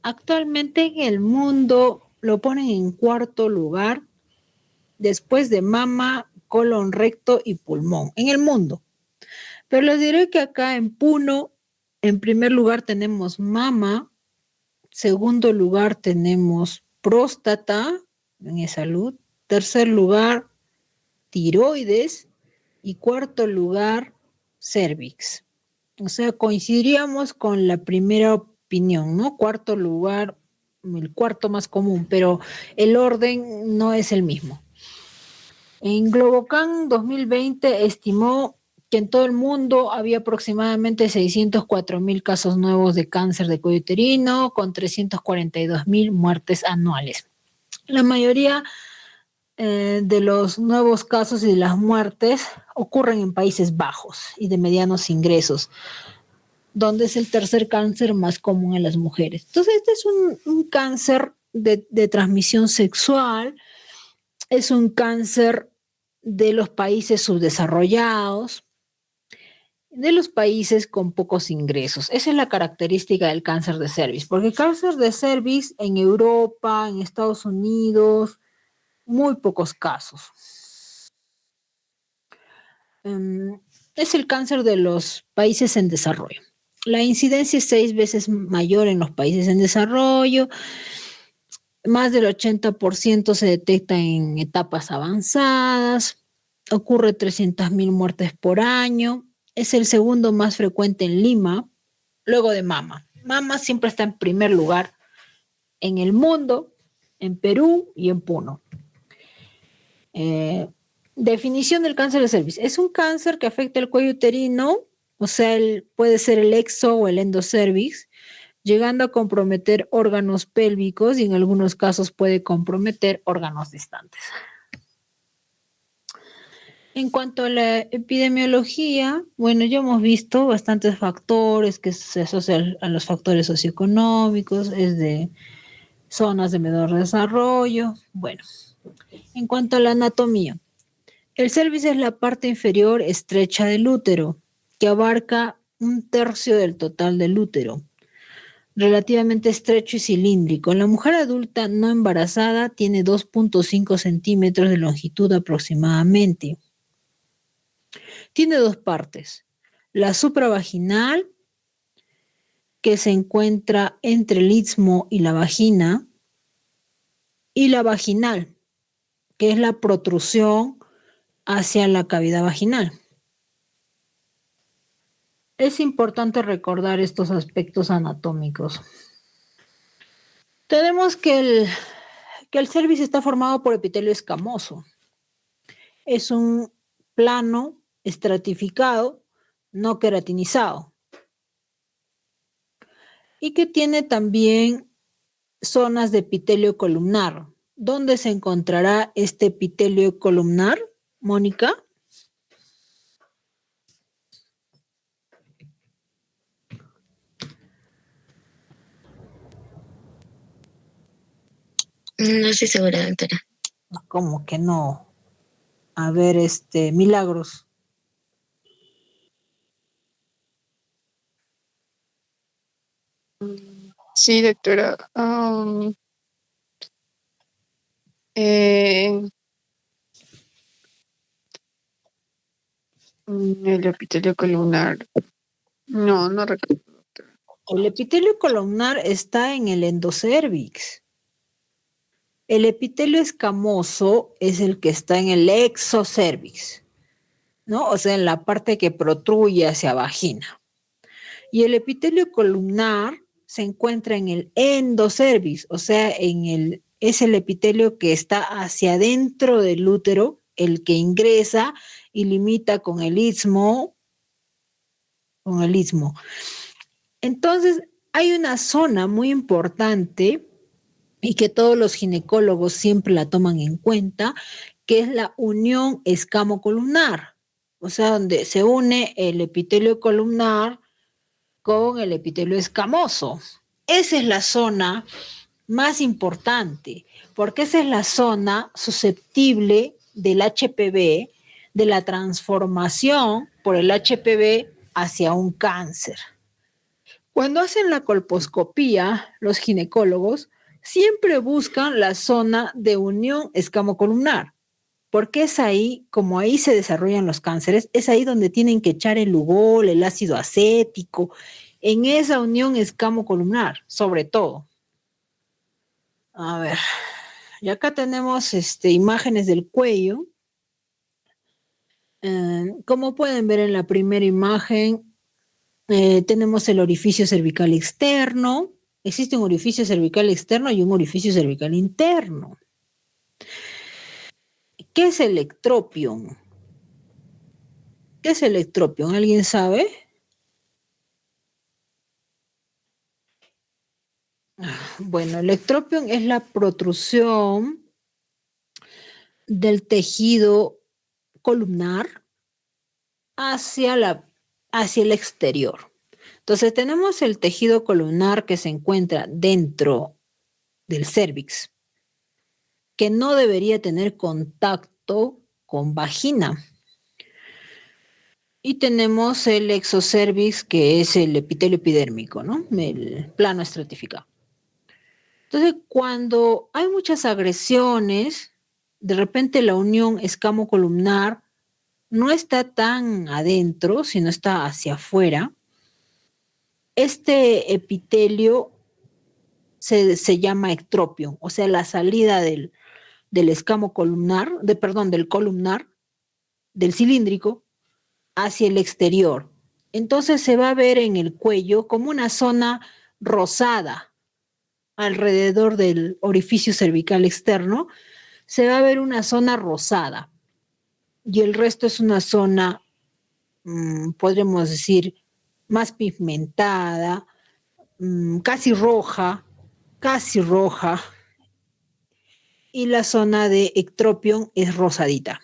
Actualmente en el mundo lo ponen en cuarto lugar después de mama, colon, recto y pulmón, en el mundo. Pero les diré que acá en Puno, en primer lugar tenemos mama, segundo lugar tenemos próstata, en salud, tercer lugar tiroides y cuarto lugar cervix. O sea, coincidiríamos con la primera opinión, ¿no? Cuarto lugar, el cuarto más común, pero el orden no es el mismo. En Globocan 2020 estimó que en todo el mundo había aproximadamente 604,000 casos nuevos de cáncer de cuello uterino, con 342,000 muertes anuales. La mayoría de los nuevos casos y de las muertes ocurren en Países Bajos y de medianos ingresos, donde es el tercer cáncer más común en las mujeres. Entonces, este es un cáncer de transmisión sexual, es un cáncer de los países subdesarrollados, de los países con pocos ingresos. Esa es la característica del cáncer de cervix, porque el cáncer de cervix en Europa, en Estados Unidos, muy pocos casos. Es el cáncer de los países en desarrollo. La incidencia es 6 veces mayor en los países en desarrollo. Más del 80% se detecta en etapas avanzadas. Ocurre 300,000 muertes por año. Es el segundo más frecuente en Lima, luego de mama. Mama siempre está en primer lugar en el mundo, en Perú y en Puno. Definición del cáncer de cervix. Es un cáncer que afecta el cuello uterino, o sea, puede ser el exo o el endocervix, llegando a comprometer órganos pélvicos y en algunos casos puede comprometer órganos distantes. En cuanto a la epidemiología, bueno, ya hemos visto bastantes factores que se asocian a los factores socioeconómicos, es de zonas de menor desarrollo. Bueno, en cuanto a la anatomía, el cervix es la parte inferior estrecha del útero, que abarca 1/3 del total del útero, relativamente estrecho y cilíndrico. La mujer adulta no embarazada tiene 2.5 centímetros de longitud aproximadamente. Tiene dos partes, la supravaginal, que se encuentra entre el istmo y la vagina, y la vaginal, que es la protrusión hacia la cavidad vaginal. Es importante recordar estos aspectos anatómicos. Tenemos que el cervix está formado por epitelio escamoso. Es un plano estratificado, no queratinizado. Y que tiene también zonas de epitelio columnar. ¿Dónde se encontrará este epitelio columnar, Mónica? No estoy segura, doctora. ¿Cómo que no? A ver, Milagros. Sí, doctora. El epitelio columnar. No recuerdo, doctora. El epitelio columnar está en el endocervix. El epitelio escamoso es el que está en el exocervix, ¿no? O sea, en la parte que protruye hacia vagina. Y el epitelio columnar se encuentra en el endocervix, o sea, es el epitelio que está hacia adentro del útero, el que ingresa y limita con el istmo. Entonces, hay una zona muy importante y que todos los ginecólogos siempre la toman en cuenta, que es la unión escamocolumnar, o sea, donde se une el epitelio columnar con el epitelio escamoso. Esa es la zona más importante, porque esa es la zona susceptible del HPV, de la transformación por el HPV hacia un cáncer. Cuando hacen la colposcopía, los ginecólogos siempre buscan la zona de unión escamocolumnar, porque es ahí, como ahí se desarrollan los cánceres, es ahí donde tienen que echar el lugol, el ácido acético, en esa unión escamocolumnar, sobre todo. A ver, y acá tenemos imágenes del cuello. Como pueden ver en la primera imagen, tenemos el orificio cervical externo. Existe un orificio cervical externo y un orificio cervical interno. ¿Qué es el ectropion? ¿Qué es el ectropion? ¿Alguien sabe? Bueno, el ectropion es la protrusión del tejido columnar hacia el exterior. Entonces tenemos el tejido columnar que se encuentra dentro del cérvix, que no debería tener contacto con vagina. Y tenemos el exocervix, que es el epitelio epidérmico, ¿no? El plano estratificado. Entonces, cuando hay muchas agresiones, de repente la unión escamocolumnar no está tan adentro, sino está hacia afuera. Este epitelio se llama ectropion, o sea, la salida del escamo columnar, del columnar, del cilíndrico, hacia el exterior. Entonces se va a ver en el cuello como una zona rosada alrededor del orificio cervical externo, se va a ver una zona rosada y el resto es una zona, podríamos decir, más pigmentada, casi roja, y la zona de ectropion es rosadita,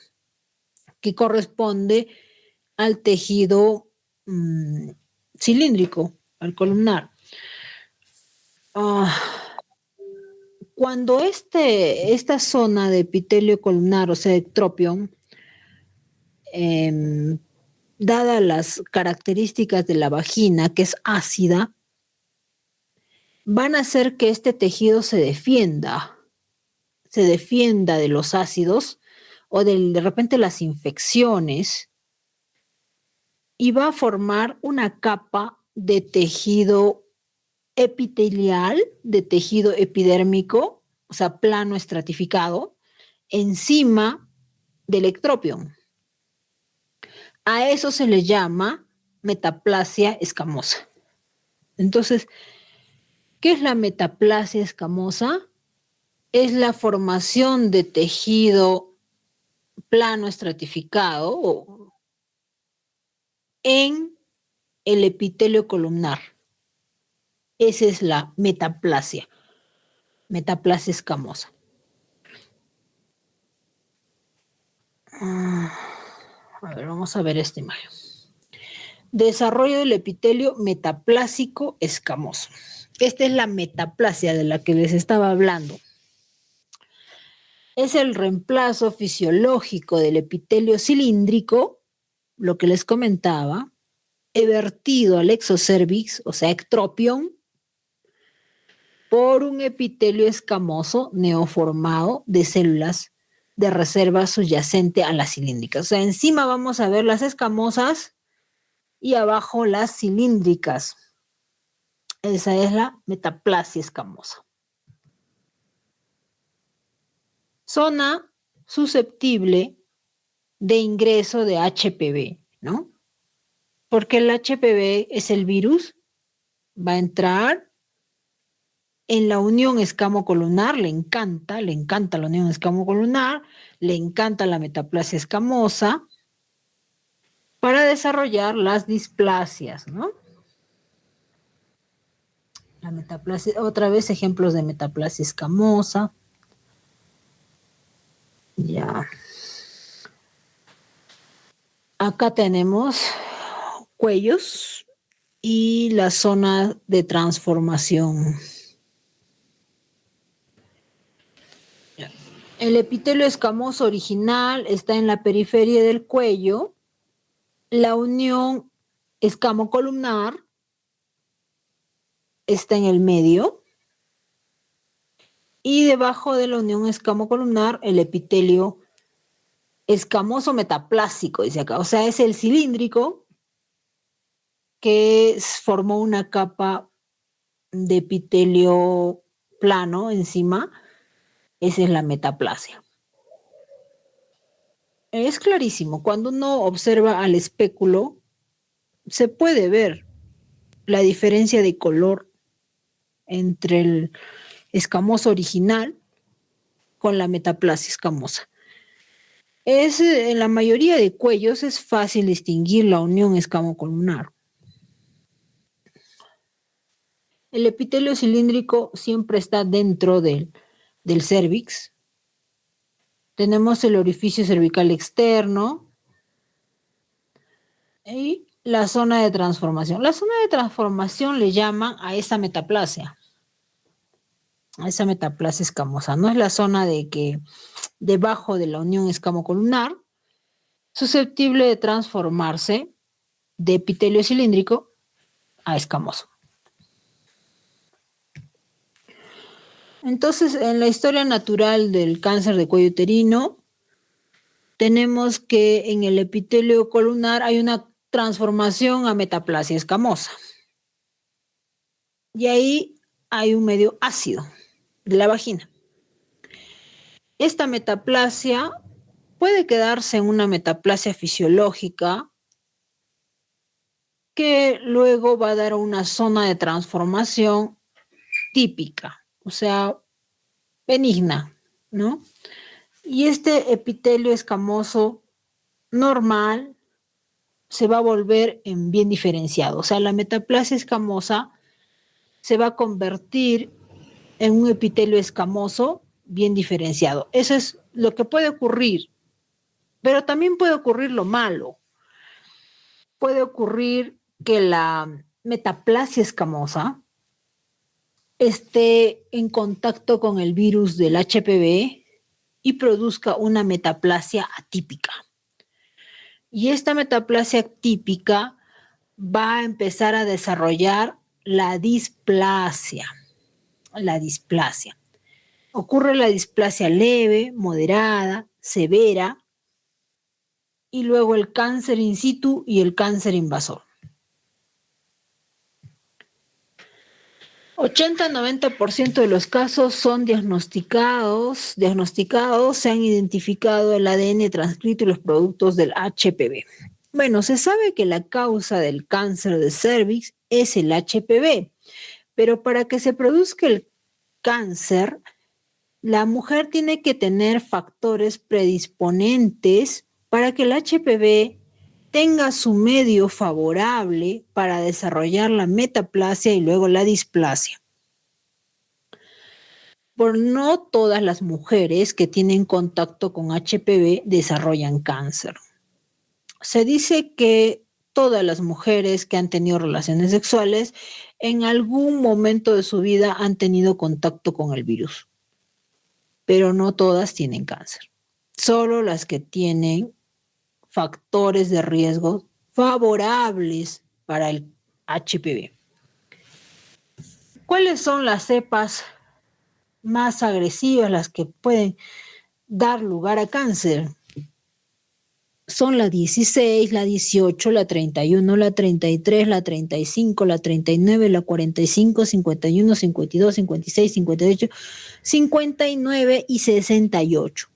que corresponde al tejido cilíndrico, al columnar. Cuando esta zona de epitelio columnar, o sea, ectropion, dadas las características de la vagina, que es ácida, van a hacer que este tejido se defienda de los ácidos o de repente las infecciones, y va a formar una capa de tejido epitelial, de tejido epidérmico, o sea, plano estratificado, encima del ectropion. A eso se le llama metaplasia escamosa. Entonces, ¿qué es la metaplasia escamosa? Es la formación de tejido plano estratificado en el epitelio columnar. Esa es la metaplasia escamosa. A ver, vamos a ver esta imagen. Desarrollo del epitelio metaplásico escamoso. Esta es la metaplasia de la que les estaba hablando. Es el reemplazo fisiológico del epitelio cilíndrico, lo que les comentaba, vertido al exocervix, o sea, ectropion, por un epitelio escamoso neoformado de células de reserva subyacente a las cilíndricas. O sea, encima vamos a ver las escamosas y abajo las cilíndricas. Esa es la metaplasia escamosa. Zona susceptible de ingreso de HPV, ¿no? Porque el HPV es el virus, va a entrar en la unión escamocolumnar, le encanta la unión escamocolumnar, le encanta la metaplasia escamosa, para desarrollar las displasias, ¿no? La metaplasia, otra vez ejemplos de metaplasia escamosa. Ya. Acá tenemos cuellos y la zona de transformación. El epitelio escamoso original está en la periferia del cuello. La unión escamocolumnar está en el medio y debajo de la unión escamocolumnar el epitelio escamoso metaplásico, dice acá. O sea, es el cilíndrico que formó una capa de epitelio plano encima. Esa es la metaplasia. Es clarísimo. Cuando uno observa al espéculo, se puede ver la diferencia de color entre el escamoso original con la metaplasia escamosa. En la mayoría de cuellos es fácil distinguir la unión escamocolumnar. El epitelio cilíndrico siempre está dentro del cérvix. Tenemos el orificio cervical externo y la zona de transformación. La zona de transformación le llaman a esa metaplasia escamosa. No es la zona de que debajo de la unión escamocolumnar, susceptible de transformarse de epitelio cilíndrico a escamoso. Entonces, en la historia natural del cáncer de cuello uterino, tenemos que en el epitelio columnar hay una transformación a metaplasia escamosa. Y ahí hay un medio ácido de la vagina. Esta metaplasia puede quedarse en una metaplasia fisiológica que luego va a dar una zona de transformación típica, o sea, benigna, ¿no? Y este epitelio escamoso normal se va a volver en bien diferenciado. O sea, la metaplasia escamosa se va a convertir en un epitelio escamoso bien diferenciado. Eso es lo que puede ocurrir. Pero también puede ocurrir lo malo. Puede ocurrir que la metaplasia escamosa esté en contacto con el virus del HPV y produzca una metaplasia atípica. Y esta metaplasia atípica va a empezar a desarrollar la displasia. Ocurre la displasia leve, moderada, severa, y luego el cáncer in situ y el cáncer invasor. 80-90% de los casos son diagnosticados, se han identificado el ADN transcrito y los productos del HPV. Bueno, se sabe que la causa del cáncer de cervix es el HPV, pero para que se produzca el cáncer, la mujer tiene que tener factores predisponentes para que el HPV tenga su medio favorable para desarrollar la metaplasia y luego la displasia. Por no todas las mujeres que tienen contacto con HPV desarrollan cáncer. Se dice que todas las mujeres que han tenido relaciones sexuales en algún momento de su vida han tenido contacto con el virus, pero no todas tienen cáncer. Solo las que tienen factores de riesgo favorables para el HPV. ¿Cuáles son las cepas más agresivas, las que pueden dar lugar a cáncer? Son la 16, la 18, la 31, la 33, la 35, la 39, la 45, 51, 52, 56, 58, 59 y 68,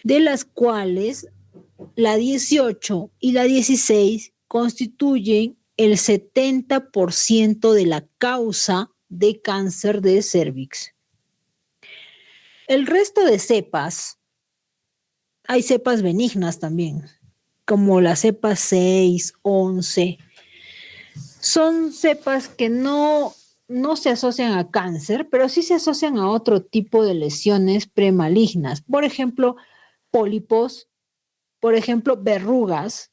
de las cuales la 18 y la 16 constituyen el 70% de la causa de cáncer de cervix. El resto de cepas, hay cepas benignas también, como la cepa 6, 11. Son cepas que no se asocian a cáncer, pero sí se asocian a otro tipo de lesiones premalignas. Por ejemplo, pólipos, por ejemplo, verrugas.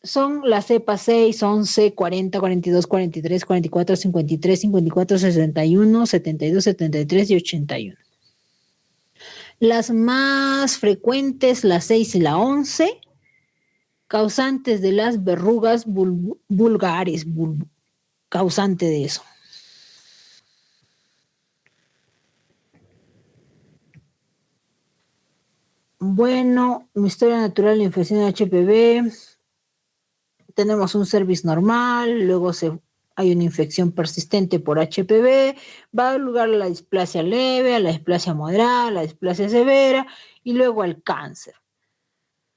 Son las cepas 6, 11, 40, 42, 43, 44, 53, 54, 61, 72, 73 y 81. Las más frecuentes, la 6 y la 11, causantes de las verrugas vulgares, causante de eso. Bueno, historia natural de infección de HPV. Tenemos un cervix normal, luego hay una infección persistente por HPV, va a dar lugar a la displasia leve, a la displasia moderada, a la displasia severa y luego al cáncer.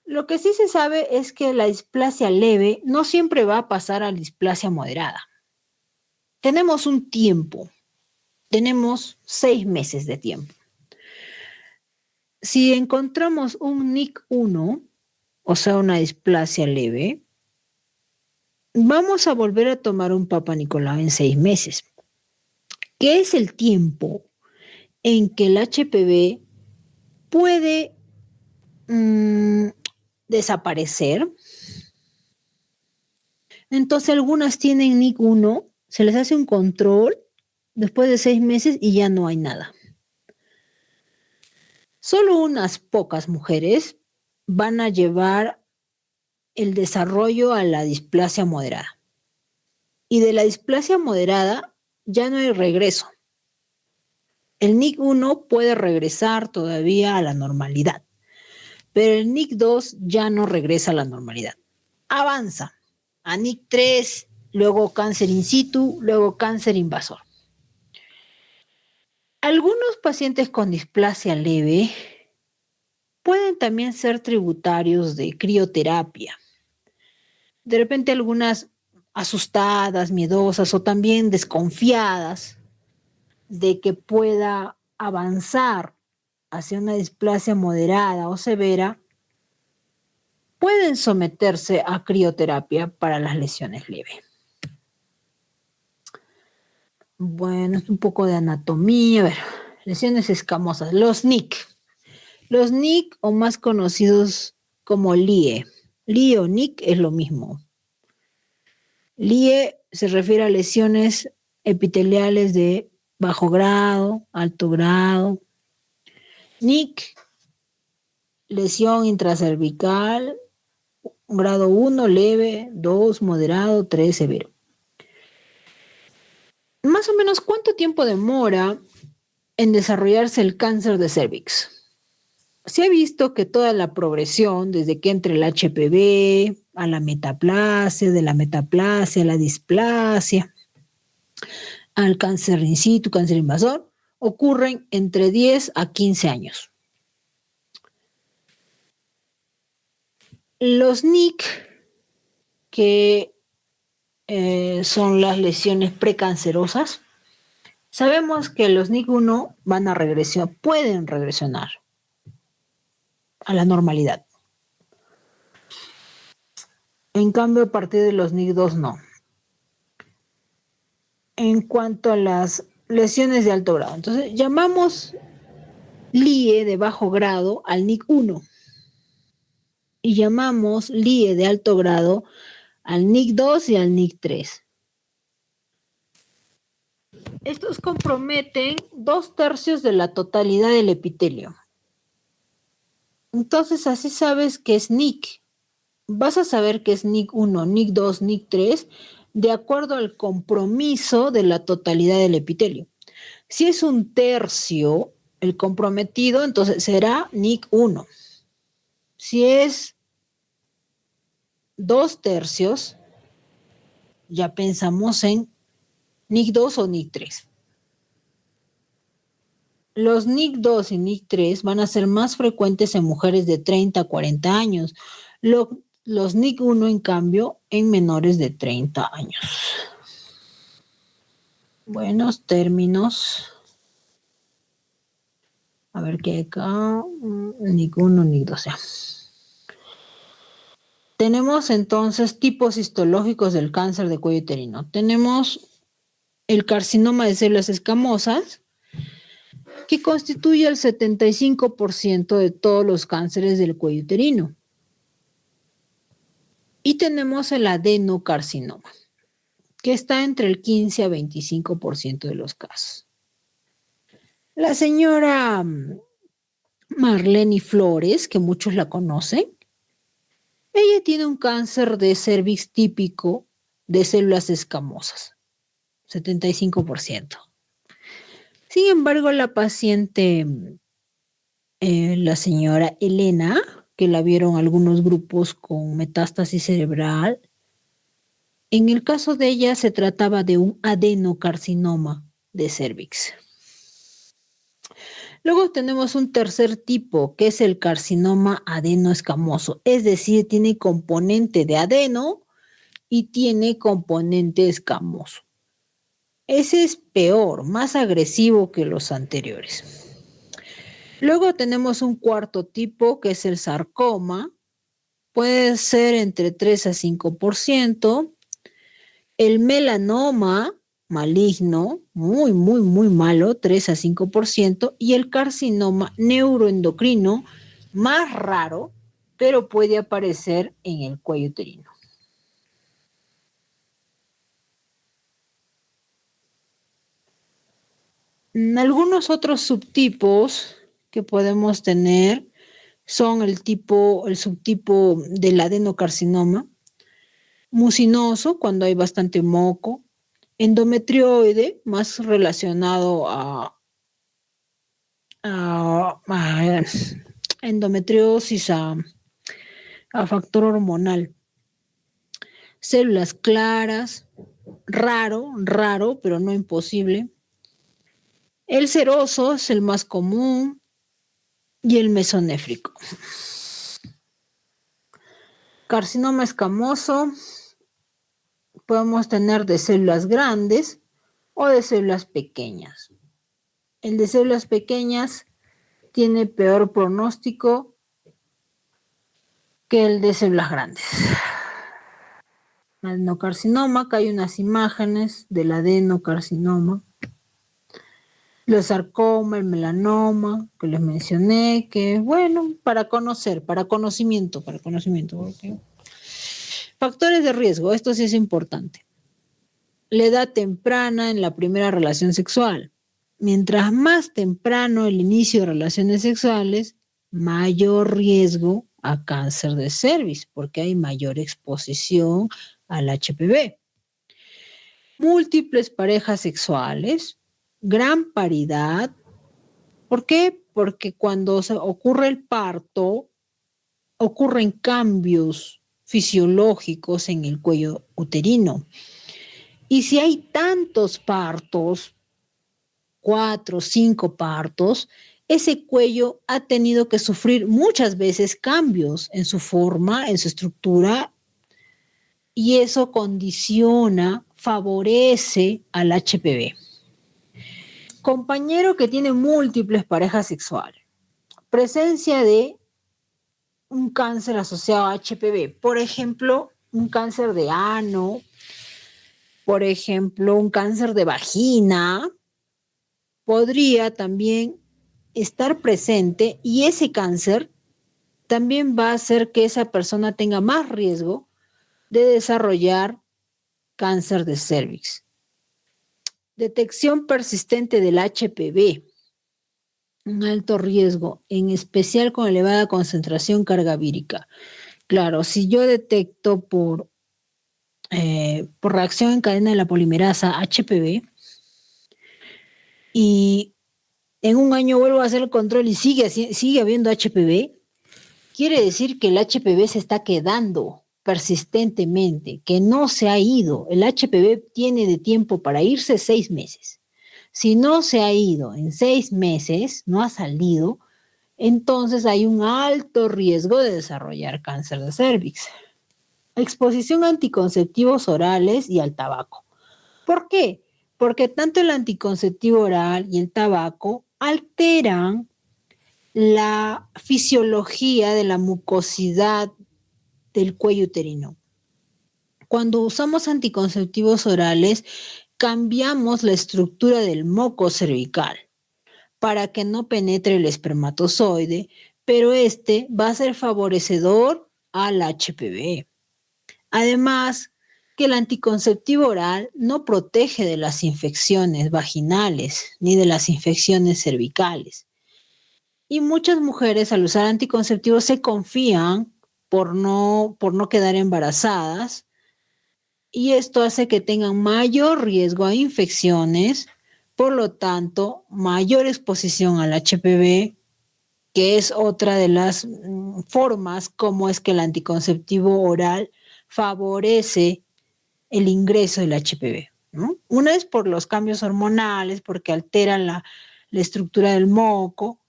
Lo que sí se sabe es que la displasia leve no siempre va a pasar a la displasia moderada. Tenemos un tiempo, tenemos 6 meses de tiempo. Si encontramos un NIC1, o sea, una displasia leve, vamos a volver a tomar un Papa Nicolau en 6 meses, que es el tiempo en que el HPV puede desaparecer. Entonces algunas tienen NIC1, se les hace un control después de 6 meses y ya no hay nada. Solo unas pocas mujeres van a llevar el desarrollo a la displasia moderada. Y de la displasia moderada ya no hay regreso. El NIC1 puede regresar todavía a la normalidad, pero el NIC2 ya no regresa a la normalidad. Avanza a NIC3, luego cáncer in situ, luego cáncer invasor. Algunos pacientes con displasia leve pueden también ser tributarios de crioterapia. De repente algunas asustadas, miedosas o también desconfiadas de que pueda avanzar hacia una displasia moderada o severa, pueden someterse a crioterapia para las lesiones leves. Bueno, es un poco de anatomía. A ver, lesiones escamosas. Los NIC. Los NIC, o más conocidos como LIE. LIE o NIC es lo mismo. LIE se refiere a lesiones epiteliales de bajo grado, alto grado. NIC, lesión intracervical, grado 1, leve, 2, moderado, 3, severo. Más o menos, ¿cuánto tiempo demora en desarrollarse el cáncer de cervix? Se ha visto que toda la progresión, desde que entra el HPV a la metaplasia, de la metaplasia a la displasia, al cáncer in situ, cáncer invasor, ocurren entre 10 a 15 años. Los NIC, que son las lesiones precancerosas, sabemos que los NIC1 van a regresar, pueden regresionar a la normalidad. En cambio, a partir de los NIC2 no. En cuanto a las lesiones de alto grado, entonces llamamos LIE de bajo grado al NIC1 y llamamos LIE de alto grado al NIC2 y al NIC3. Estos comprometen 2/3 de la totalidad del epitelio. Entonces, así sabes que es NIC. Vas a saber que es NIC1, NIC2, NIC3, de acuerdo al compromiso de la totalidad del epitelio. Si es 1/3 el comprometido, entonces será NIC1. Si es 2/3, ya pensamos en NIC2 o NIC3. Los NIC2 y NIC3 van a ser más frecuentes en mujeres de 30 a 40 años. Los NIC1, en cambio, en menores de 30 años. Buenos términos. A ver qué hay acá. NIC1, NIC2. Ya. Tenemos entonces tipos histológicos del cáncer de cuello uterino. Tenemos el carcinoma de células escamosas, que constituye el 75% de todos los cánceres del cuello uterino. Y tenemos el adenocarcinoma, que está entre el 15 a 25% de los casos. La señora Marlene Flores, que muchos la conocen, ella tiene un cáncer de cervix típico de células escamosas. 75%. Sin embargo, la paciente, la señora Elena, que la vieron algunos grupos con metástasis cerebral, en el caso de ella se trataba de un adenocarcinoma de cervix. Luego tenemos un tercer tipo, que es el carcinoma adenoescamoso, es decir, tiene componente de adeno y tiene componente escamoso. Ese es peor, más agresivo que los anteriores. Luego tenemos un cuarto tipo, que es el sarcoma, puede ser entre 3 a 5%. El melanoma maligno, muy, muy, muy malo, 3 a 5%, y el carcinoma neuroendocrino, más raro, pero puede aparecer en el cuello uterino. Algunos otros subtipos que podemos tener son el subtipo del adenocarcinoma, mucinoso, cuando hay bastante moco, endometrioide, más relacionado a endometriosis, a factor hormonal. Células claras, raro, pero no imposible. El seroso es el más común y el mesonéfrico. Carcinoma escamoso, podemos tener de células grandes o de células pequeñas. El de células pequeñas tiene peor pronóstico que el de células grandes. Adenocarcinoma, acá hay unas imágenes del adenocarcinoma. El sarcoma, el melanoma, que les mencioné, que bueno, para conocimiento. Okay. Factores de riesgo, esto sí es importante. La edad temprana en la primera relación sexual. Mientras más temprano el inicio de relaciones sexuales, mayor riesgo a cáncer de cervix, porque hay mayor exposición al HPV. Múltiples parejas sexuales, gran paridad. ¿Por qué? Porque cuando ocurre el parto, ocurren cambios fisiológicos en el cuello uterino. Y si hay tantos partos, 4 o 5 partos, ese cuello ha tenido que sufrir muchas veces cambios en su forma, en su estructura, y eso condiciona, favorece al HPV. Compañero que tiene múltiples parejas sexuales. Presencia de un cáncer asociado a HPV. Por ejemplo, un cáncer de ano, por ejemplo, un cáncer de vagina, podría también estar presente y ese cáncer también va a hacer que esa persona tenga más riesgo de desarrollar cáncer de cervix. Detección persistente del HPV, un alto riesgo, en especial con elevada concentración carga vírica. Claro, si yo detecto por reacción en cadena de la polimerasa HPV y en un año vuelvo a hacer el control y sigue habiendo HPV, quiere decir que el HPV se está quedando persistentemente, que no se ha ido. El HPV tiene de tiempo para irse 6 meses. Si no se ha ido en 6 meses, no ha salido, entonces hay un alto riesgo de desarrollar cáncer de cervix. Exposición a anticonceptivos orales y al tabaco. ¿Por qué? Porque tanto el anticonceptivo oral y el tabaco alteran la fisiología de la mucosidad del cuello uterino. Cuando usamos anticonceptivos orales, cambiamos la estructura del moco cervical para que no penetre el espermatozoide, pero este va a ser favorecedor al HPV. Además, que el anticonceptivo oral no protege de las infecciones vaginales ni de las infecciones cervicales. Y muchas mujeres al usar anticonceptivos se confían por no quedar embarazadas y esto hace que tengan mayor riesgo a infecciones, por lo tanto, mayor exposición al HPV, que es otra de las formas como es que el anticonceptivo oral favorece el ingreso del HPV, ¿no? Una es por los cambios hormonales, porque alteran la estructura del moco,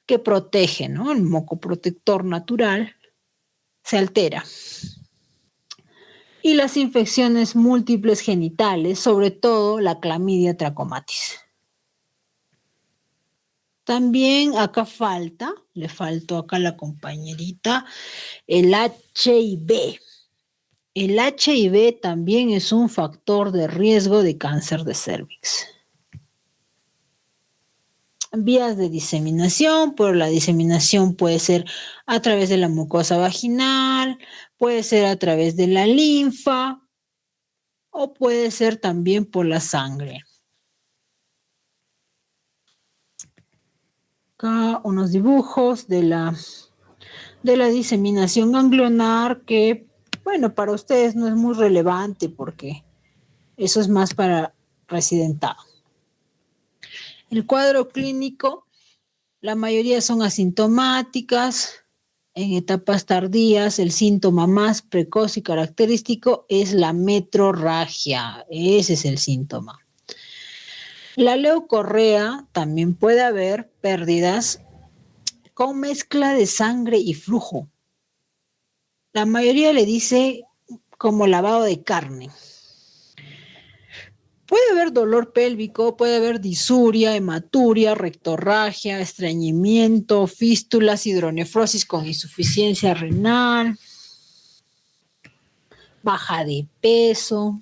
que protege, ¿no? El moco protector natural se altera. Y las infecciones múltiples genitales, sobre todo la clamidia trachomatis. También acá le faltó acá a la compañerita, el HIV. El HIV también es un factor de riesgo de cáncer de cervix. Vías de diseminación, pero la diseminación puede ser a través de la mucosa vaginal, puede ser a través de la linfa o puede ser también por la sangre. Acá unos dibujos de la diseminación ganglionar que, bueno, para ustedes no es muy relevante porque eso es más para residentado. El cuadro clínico, la mayoría son asintomáticas. En etapas tardías, el síntoma más precoz y característico es la metrorragia. Ese es el síntoma. La leucorrea también puede haber pérdidas con mezcla de sangre y flujo. La mayoría le dice como lavado de carne. Puede haber dolor pélvico, puede haber disuria, hematuria, rectorragia, estreñimiento, fístulas, hidronefrosis con insuficiencia renal, baja de peso.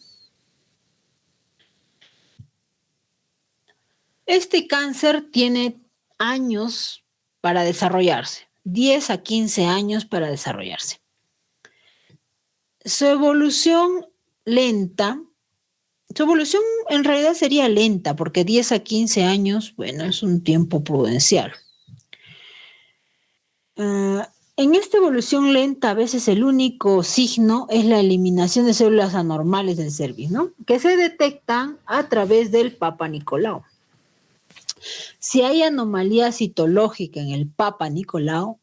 Este cáncer tiene años para desarrollarse, 10 a 15 años para desarrollarse. Su evolución en realidad sería lenta, porque 10 a 15 años, bueno, es un tiempo prudencial. En esta evolución lenta, a veces el único signo es la eliminación de células anormales del cervix, ¿no? Que se detectan a través del Papa Nicolau. Si hay anomalía citológica en el Papa Nicolau,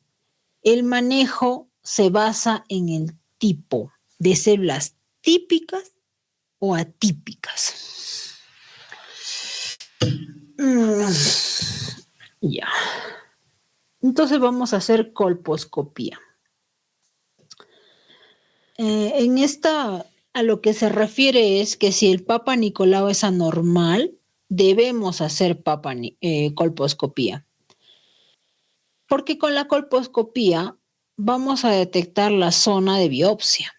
el manejo se basa en el tipo de células típicas o atípicas. Ya. Entonces vamos a hacer colposcopía. En esta, a lo que se refiere es que si el Papa Nicolau es anormal, debemos hacer colposcopía. Porque con la colposcopía vamos a detectar la zona de biopsia.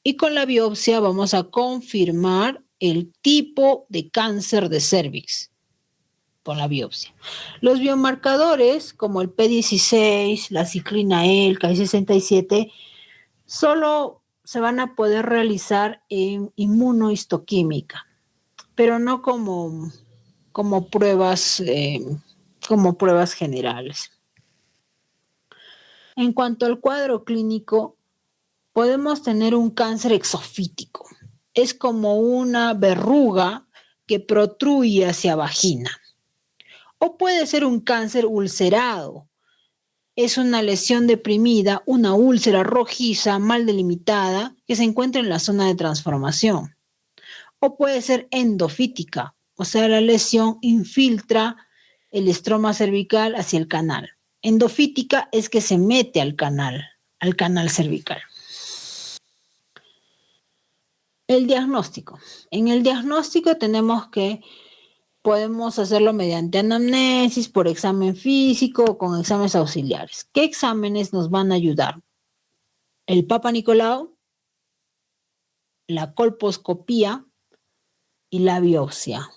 Y con la biopsia vamos a confirmar el tipo de cáncer de cervix con la biopsia. Los biomarcadores como el P16, la ciclina E, el Ki-67, solo se van a poder realizar en inmunohistoquímica, pero no como pruebas generales. En cuanto al cuadro clínico, podemos tener un cáncer exofítico. Es como una verruga que protruye hacia vagina. O puede ser un cáncer ulcerado. Es una lesión deprimida, una úlcera rojiza mal delimitada que se encuentra en la zona de transformación. O puede ser endofítica, o sea, la lesión infiltra el estroma cervical hacia el canal. Endofítica es que se mete al canal cervical. El diagnóstico. En el diagnóstico podemos hacerlo mediante anamnesis, por examen físico o con exámenes auxiliares. ¿Qué exámenes nos van a ayudar? El Papa Nicolau, la colposcopía y la biopsia.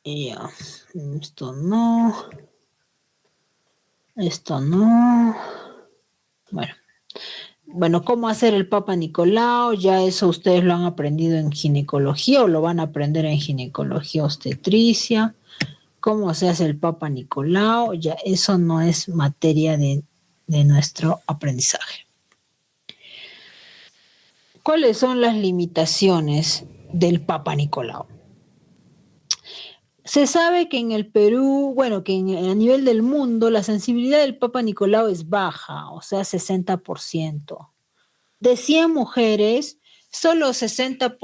Ya, esto no. Bueno, ¿cómo hacer el Papa Nicolau? Ya eso ustedes lo han aprendido en ginecología o lo van a aprender en ginecología obstetricia. ¿Cómo se hace el Papa Nicolau? Ya eso no es materia de nuestro aprendizaje. ¿Cuáles son las limitaciones del Papa Nicolau? Se sabe que en el Perú, bueno, que a nivel del mundo, la sensibilidad del Papa Nicolau es baja, o sea, 60%. De 100 mujeres, solo 60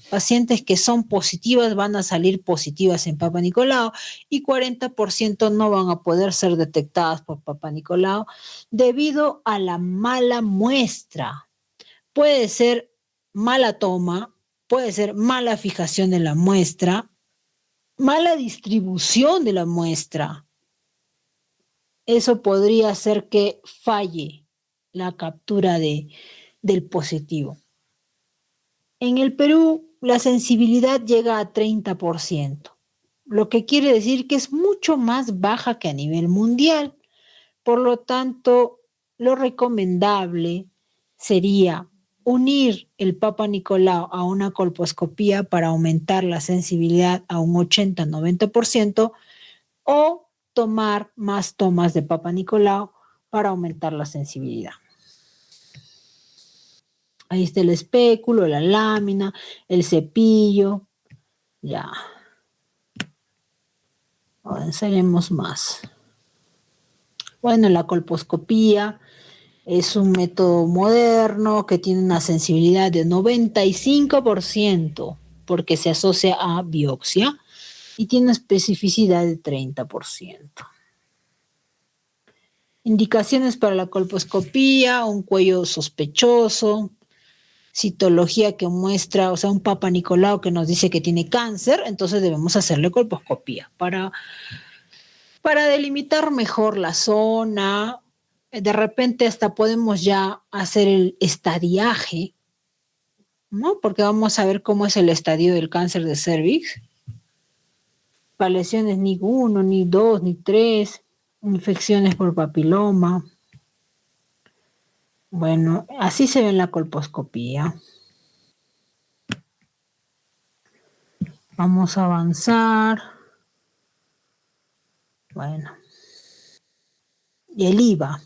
pacientes que son positivas van a salir positivas en Papa Nicolau y 40% no van a poder ser detectadas por Papa Nicolau debido a la mala muestra. Puede ser mala toma, puede ser mala fijación de la muestra, mala distribución de la muestra. Eso podría hacer que falle la captura del positivo. En el Perú, la sensibilidad llega a 30%, lo que quiere decir que es mucho más baja que a nivel mundial. Por lo tanto, lo recomendable sería unir el Papa Nicolau a una colposcopía para aumentar la sensibilidad a un 80-90% o tomar más tomas de Papa Nicolau para aumentar la sensibilidad. Ahí está el espéculo, la lámina, el cepillo. Ya. Avanzaremos más. Bueno, la colposcopía es un método moderno que tiene una sensibilidad de 95% porque se asocia a biopsia y tiene especificidad de 30%. Indicaciones para la colposcopía: un cuello sospechoso, citología que muestra, o sea, un Papa Nicolau que nos dice que tiene cáncer, entonces debemos hacerle colposcopía para delimitar mejor la zona. De repente hasta podemos ya hacer el estadiaje, ¿no? Porque vamos a ver cómo es el estadio del cáncer de cervix. Para lesiones NIG 1, NIG 2, NIG 3, infecciones por papiloma. Bueno, así se ve en la colposcopía. Vamos a avanzar. Bueno. Y el IVA.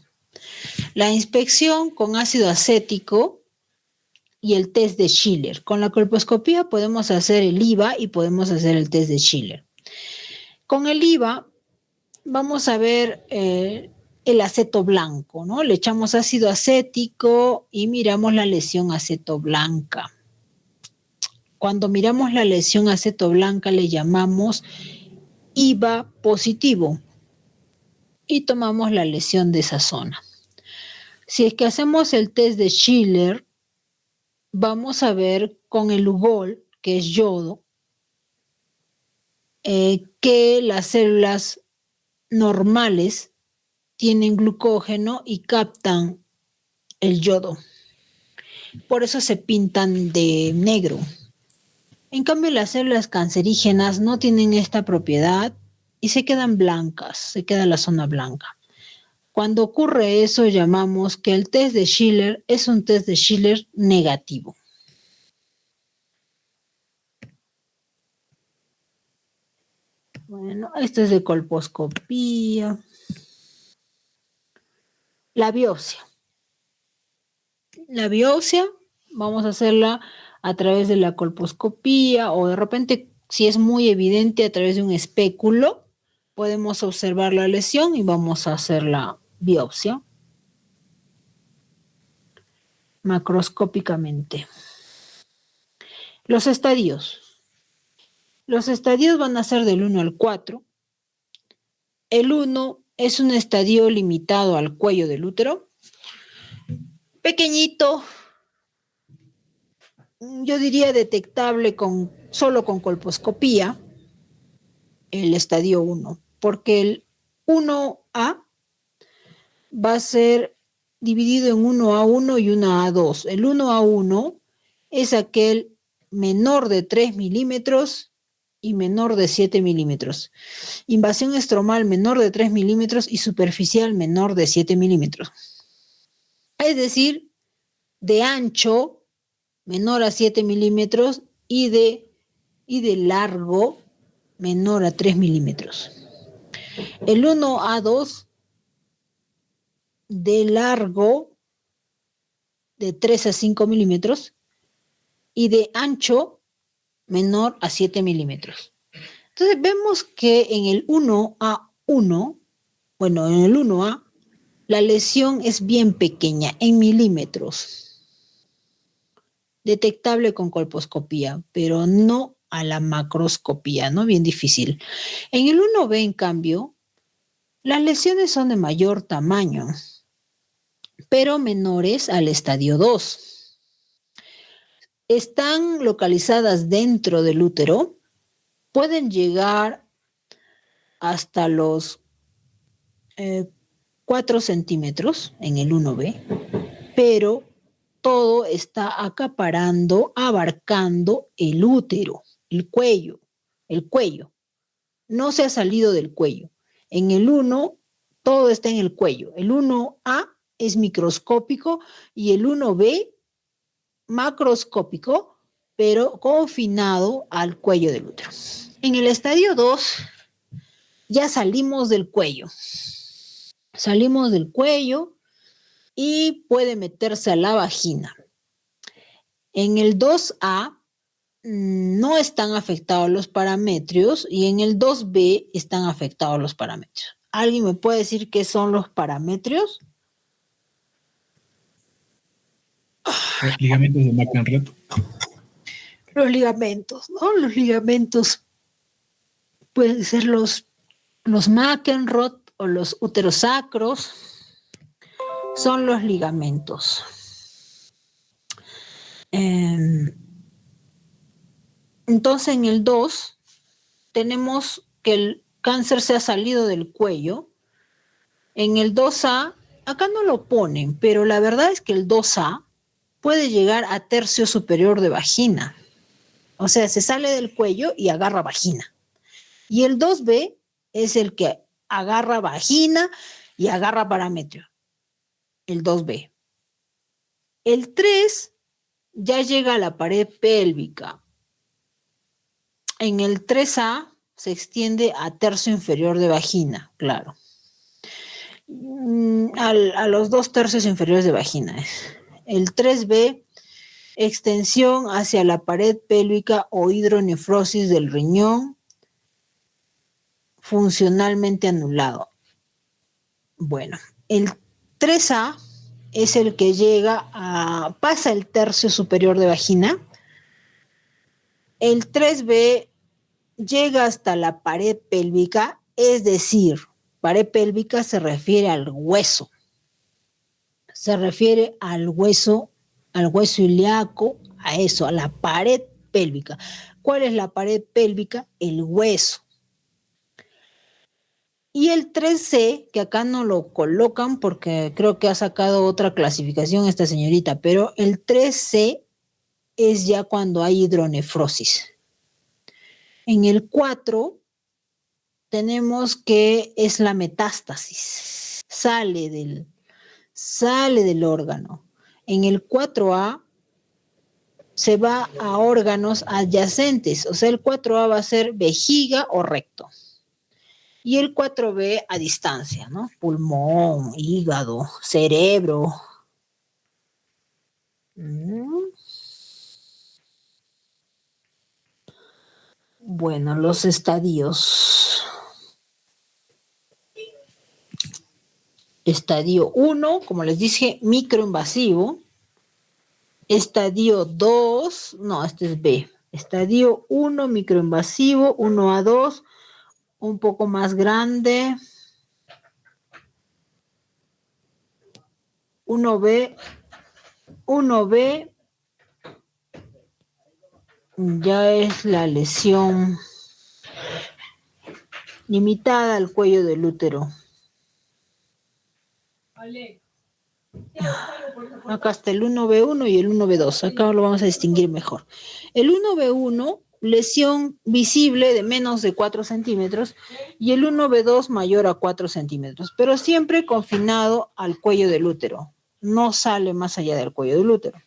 La inspección con ácido acético y el test de Schiller. Con la colposcopía podemos hacer el IVA y podemos hacer el test de Schiller. Con el IVA vamos a ver el aceto blanco, ¿no? Le echamos ácido acético y miramos la lesión acetoblanca. Cuando miramos la lesión acetoblanca le llamamos IVA positivo y tomamos la lesión de esa zona. Si es que hacemos el test de Schiller, vamos a ver con el Lugol, que es yodo, que las células normales tienen glucógeno y captan el yodo. Por eso se pintan de negro. En cambio, las células cancerígenas no tienen esta propiedad y se quedan blancas, se queda la zona blanca. Cuando ocurre eso, llamamos que el test de Schiller es un test de Schiller negativo. Bueno, esto es de colposcopía. La biopsia. La biopsia vamos a hacerla a través de la colposcopía o de repente, si es muy evidente, a través de un espéculo. Podemos observar la lesión y vamos a hacer la biopsia macroscópicamente. Los estadios. Los estadios van a ser del 1 al 4. El 1 es un estadio limitado al cuello del útero. Pequeñito, yo diría detectable solo con colposcopía, el estadio 1, porque el 1A va a ser dividido en 1A1 y 1A2. El 1A1 es aquel menor de 3 milímetros y menor de 7 milímetros. Invasión estromal menor de 3 milímetros y superficial menor de 7 milímetros. Es decir, de ancho menor a 7 milímetros y de largo menor a 3 milímetros. El 1A2 de largo de 3 a 5 milímetros y de ancho menor a 7 milímetros. Entonces vemos que en el 1A1, bueno, en el 1A, la lesión es bien pequeña, en milímetros, detectable con colposcopía, pero no a la macroscopía, ¿no? Bien difícil. En el 1B, en cambio, las lesiones son de mayor tamaño, pero menores al estadio 2. Están localizadas dentro del útero, pueden llegar hasta los 4 centímetros en el 1B, pero todo está abarcando el útero, el cuello. No se ha salido del cuello. En el 1, todo está en el cuello. El 1A es microscópico y el 1B macroscópico, pero confinado al cuello del útero. En el estadio 2 ya salimos del cuello. Salimos del cuello y puede meterse a la vagina. En el 2A no están afectados los parametrios y en el 2B están afectados los parametrios. ¿Alguien me puede decir qué son los parametrios? Los ligamentos de McEnroe. Los ligamentos, ¿no? Los ligamentos pueden ser los McEnroe o los uterosacros. Son los ligamentos. Entonces, en el 2 tenemos que el cáncer se ha salido del cuello. En el 2A, acá no lo ponen, pero la verdad es que el 2A puede llegar a tercio superior de vagina. O sea, se sale del cuello y agarra vagina. Y el 2B es el que agarra vagina y agarra parametrio. El 2B. El 3 ya llega a la pared pélvica. En el 3A se extiende a tercio inferior de vagina, claro. A los 2 tercios inferiores de vagina. El 3B, extensión hacia la pared pélvica o hidronefrosis del riñón, funcionalmente anulado. Bueno, el 3A es el que pasa el tercio superior de vagina. El 3B llega hasta la pared pélvica, es decir, pared pélvica se refiere al hueso. Se refiere al hueso ilíaco, a eso, a la pared pélvica. ¿Cuál es la pared pélvica? El hueso. Y el 3C, que acá no lo colocan porque creo que ha sacado otra clasificación esta señorita, pero el 3C es ya cuando hay hidronefrosis. En el 4 tenemos que es la metástasis, sale del órgano. En el 4A se va a órganos adyacentes, o sea, el 4A va a ser vejiga o recto. Y el 4B a distancia, ¿no? Pulmón, hígado, cerebro. Bueno, los estadios. Estadio 1, como les dije, microinvasivo. Estadio 2, no, este es B. Estadio 1, microinvasivo, 1A2, un poco más grande. 1B, ya es la lesión limitada al cuello del útero. Acá está el 1B1 y el 1B2. Acá lo vamos a distinguir mejor. El 1B1, lesión visible de menos de 4 centímetros y el 1B2 mayor a 4 centímetros, pero siempre confinado al cuello del útero. No sale más allá del cuello del útero.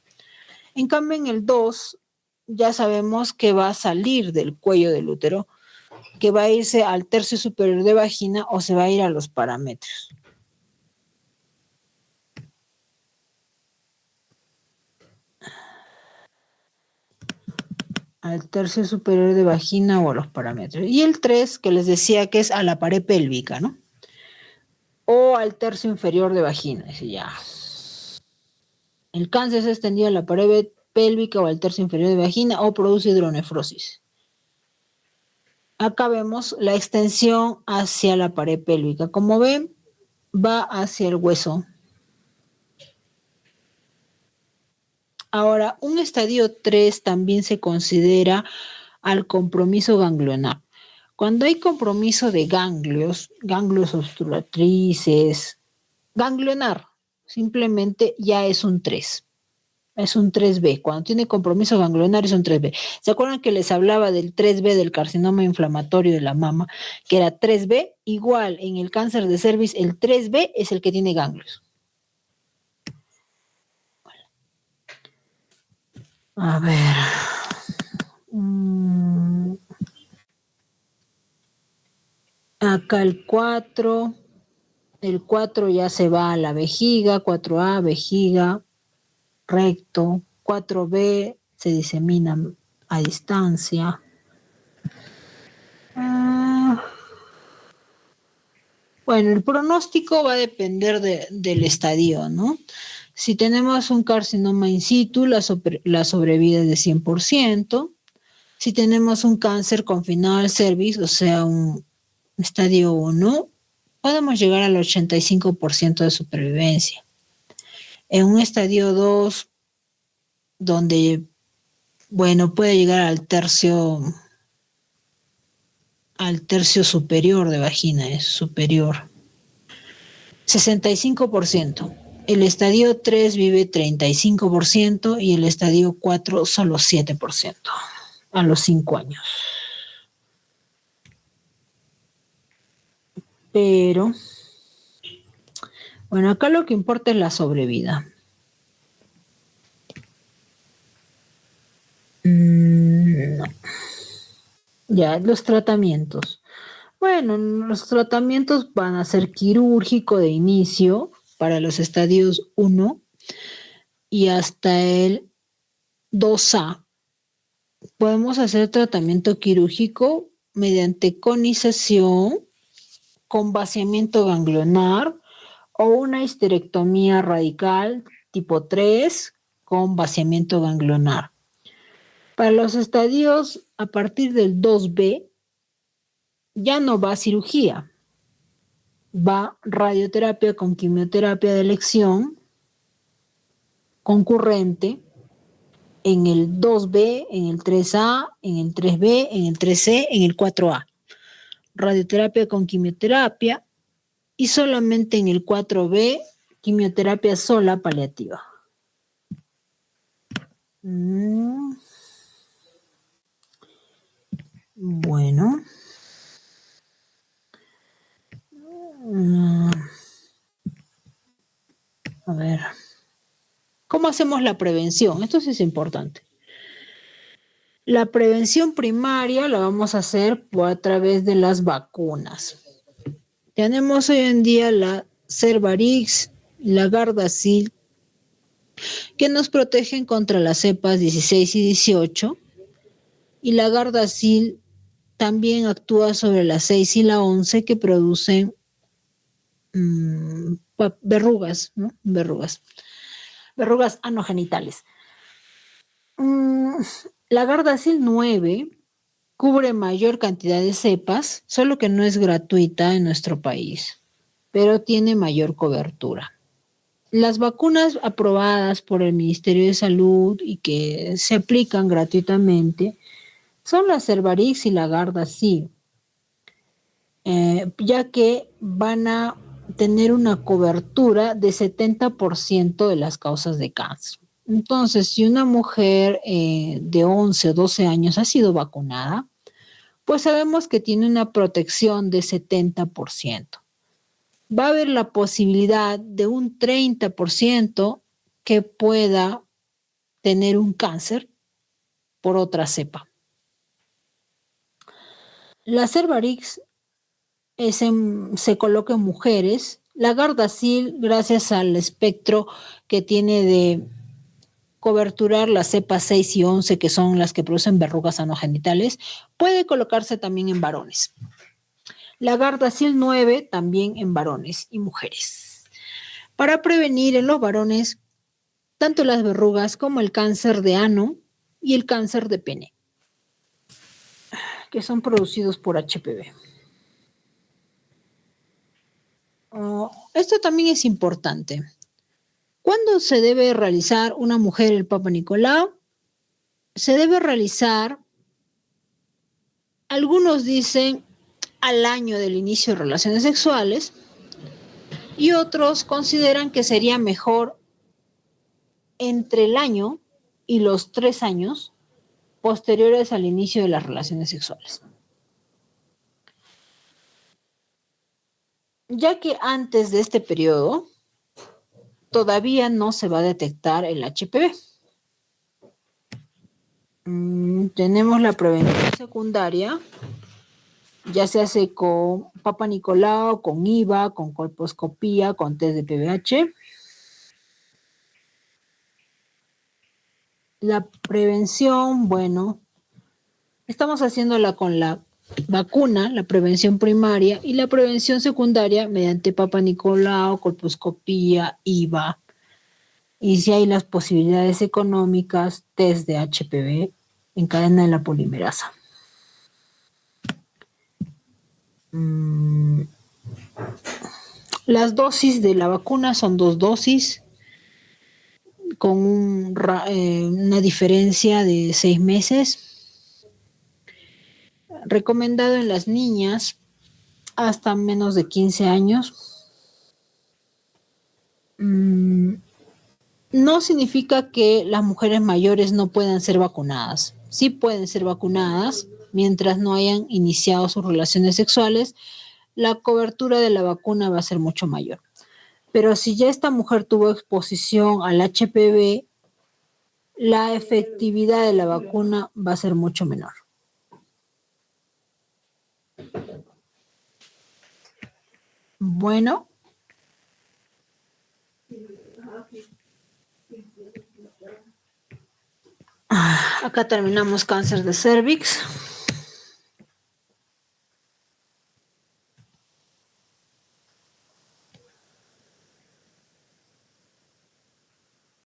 En cambio, en el 2 ya sabemos que va a salir del cuello del útero, que va a irse al tercio superior de vagina o se va a ir a los parametrios. al tercio superior de vagina o a los parámetros. Y el 3, que les decía que es a la pared pélvica, ¿no? O al tercio inferior de vagina. Ya. El cáncer se ha extendido a la pared pélvica o al tercio inferior de vagina o produce hidronefrosis. Acá vemos la extensión hacia la pared pélvica. Como ven, va hacia el hueso. Ahora, un estadio 3 también se considera al compromiso ganglionar. Cuando hay compromiso de ganglios obstructrices, ganglionar, simplemente ya es un 3. Es un 3B. Cuando tiene compromiso ganglionar es un 3B. ¿Se acuerdan que les hablaba del 3B del carcinoma inflamatorio de la mama? Que era 3B, igual en el cáncer de cervix, el 3B es el que tiene ganglios. A ver. Acá el 4. El 4 ya se va a la vejiga, 4A, vejiga, recto. 4B se disemina a distancia. Bueno, el pronóstico va a depender del estadio, ¿no? Si tenemos un carcinoma in situ, la sobrevida es de 100%. Si tenemos un cáncer confinado al cervix, o sea, un estadio 1, podemos llegar al 85% de supervivencia. En un estadio 2, donde, bueno, puede llegar al tercio superior de vagina, es superior. 65%. El estadio 3 vive 35% y el estadio 4 solo 7% a los 5 años. Pero, bueno, acá lo que importa es la sobrevida. No. Ya, los tratamientos. Bueno, los tratamientos van a ser quirúrgico de inicio para los estadios 1 y hasta el 2A. Podemos hacer tratamiento quirúrgico mediante conización con vaciamiento ganglionar o una histerectomía radical tipo 3 con vaciamiento ganglionar. Para los estadios a partir del 2B ya no va cirugía, va radioterapia con quimioterapia de elección concurrente en el 2B, en el 3A, en el 3B, en el 3C, en el 4A. Radioterapia con quimioterapia y solamente en el 4B, quimioterapia sola paliativa. Bueno. A ver. ¿Cómo hacemos la prevención? Esto sí es importante. La prevención primaria la vamos a hacer a través de las vacunas. Tenemos hoy en día la Cervarix, la Gardasil, que nos protegen contra las cepas 16 y 18, y la Gardasil también actúa sobre la 6 y la 11 que producen verrugas, ¿no? Verrugas anogenitales. La Gardasil 9 cubre mayor cantidad de cepas, solo que no es gratuita en nuestro país, pero tiene mayor cobertura. Las vacunas aprobadas por el Ministerio de Salud y que se aplican gratuitamente son la Cervarix y la Gardasil, ya que van a tener una cobertura de 70% de las causas de cáncer. Entonces, si una mujer de 11 o 12 años ha sido vacunada, pues sabemos que tiene una protección de 70%. Va a haber la posibilidad de un 30% que pueda tener un cáncer por otra cepa. La Cervarix se coloca en mujeres. La Gardasil, gracias al espectro que tiene de coberturar las cepas 6 y 11, que son las que producen verrugas anogenitales, puede colocarse también en varones. La Gardasil 9 también en varones y mujeres. Para prevenir en los varones tanto las verrugas como el cáncer de ano y el cáncer de pene, que son producidos por HPV. Esto también es importante. ¿Cuándo se debe realizar una mujer el Papa Nicolau? Se debe realizar, algunos dicen, al año del inicio de relaciones sexuales, y otros consideran que sería mejor entre el año y los 3 años posteriores al inicio de las relaciones sexuales. Ya que antes de este periodo todavía no se va a detectar el HPV. Tenemos la prevención secundaria, ya se hace con Papa Nicolau, con IVA, con colposcopía, con test de PVH. La prevención, bueno, estamos haciéndola con la vacuna, la prevención primaria, y la prevención secundaria mediante Papa Nicolau, colposcopía, IVA. Y si hay las posibilidades económicas, test de HPV en cadena de la polimerasa. Las dosis de la vacuna son 2 dosis con una diferencia de 6 meses. Recomendado en las niñas hasta menos de 15 años. No significa que las mujeres mayores no puedan ser vacunadas. Sí pueden ser vacunadas mientras no hayan iniciado sus relaciones sexuales. La cobertura de la vacuna va a ser mucho mayor. Pero si ya esta mujer tuvo exposición al HPV, la efectividad de la vacuna va a ser mucho menor. Bueno. Acá terminamos cáncer de cervix.